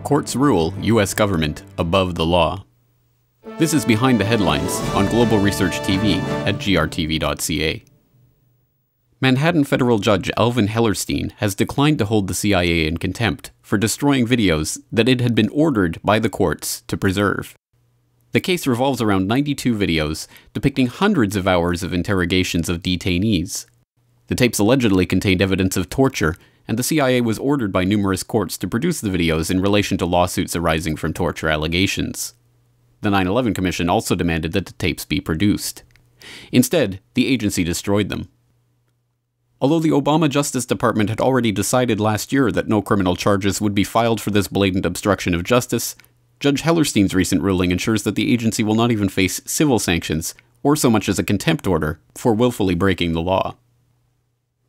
Courts rule U.S. government above the law. This is Behind the Headlines on Global Research TV at grtv.ca. Manhattan Federal Judge Alvin Hellerstein has declined to hold the CIA in contempt for destroying videos that it had been ordered by the courts to preserve. The case revolves around 92 videos depicting hundreds of hours of interrogations of detainees. The tapes allegedly contained evidence of torture, and the CIA was ordered by numerous courts to produce the videos in relation to lawsuits arising from torture allegations. The 9/11 Commission also demanded that the tapes be produced. Instead, the agency destroyed them. Although the Obama Justice Department had already decided last year that no criminal charges would be filed for this blatant obstruction of justice, Judge Hellerstein's recent ruling ensures that the agency will not even face civil sanctions, or so much as a contempt order, for willfully breaking the law.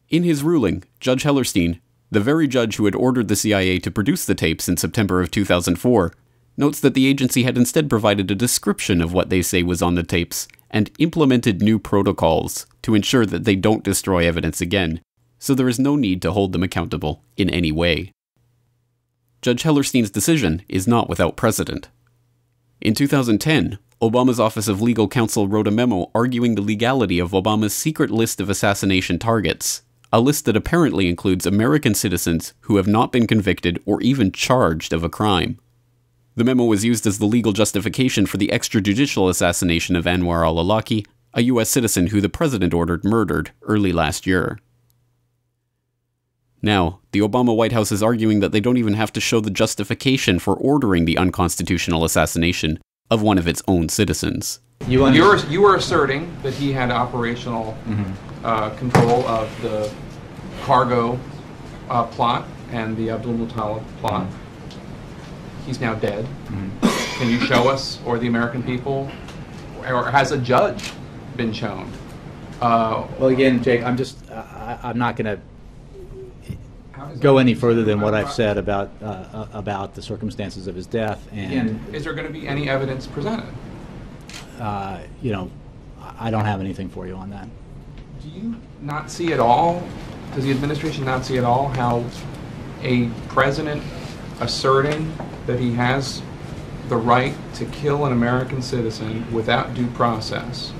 In his ruling, Judge Hellerstein, the very judge who had ordered the CIA to produce the tapes in September of 2004, notes that the agency had instead provided a description of what they say was on the tapes and implemented new protocols to ensure that they don't destroy evidence again, so there is no need to hold them accountable in any way. Judge Hellerstein's decision is not without precedent. In 2010, Obama's Office of Legal Counsel wrote a memo arguing the legality of Obama's secret list of assassination targets, a list that apparently includes American citizens who have not been convicted or even charged of a crime. The memo was used as the legal justification for the extrajudicial assassination of Anwar al-Awlaki, a U.S. citizen who the president ordered murdered early last year. Now, the Obama White House is arguing that they don't even have to show the justification for ordering the unconstitutional assassination of one of its own citizens. You were asserting that he had operational control of the cargo plot and the Abdul Muttalib plot. He's now dead. Can you show us, or the American people, or has a judge been shown? Well, again, Jake, I'm not going to go any further than what I've said about the circumstances of his death. And is there going to be any evidence presented? I don't have anything for you on that. Do you not see at all? Does the administration not see at all how a president asserting that he has the right to kill an American citizen without due process,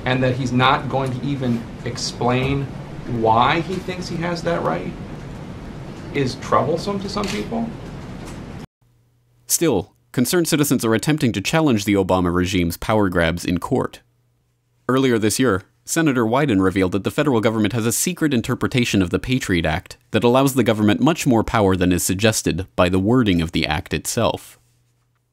and that he's not going to even explain why he thinks he has that right, is troublesome to some people? Still, concerned citizens are attempting to challenge the Obama regime's power grabs in court. Earlier this year, Senator Wyden revealed that the federal government has a secret interpretation of the Patriot Act that allows the government much more power than is suggested by the wording of the act itself.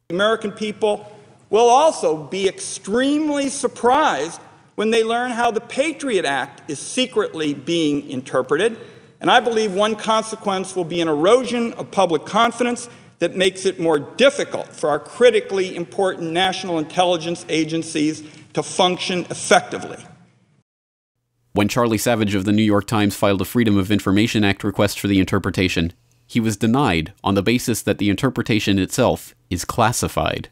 The American people will also be extremely surprised when they learn how the Patriot Act is secretly being interpreted, and I believe one consequence will be an erosion of public confidence that makes it more difficult for our critically important national intelligence agencies to function effectively. When Charlie Savage of the New York Times filed a Freedom of Information Act request for the interpretation, he was denied on the basis that the interpretation itself is classified.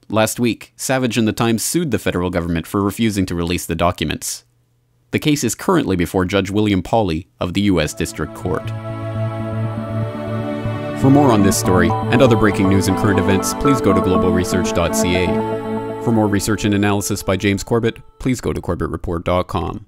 Last week, Savage and the Times sued the federal government for refusing to release the documents. The case is currently before Judge William Pauley of the U.S. District Court. For more on this story and other breaking news and current events, please go to globalresearch.ca. For more research and analysis by James Corbett, please go to corbettreport.com.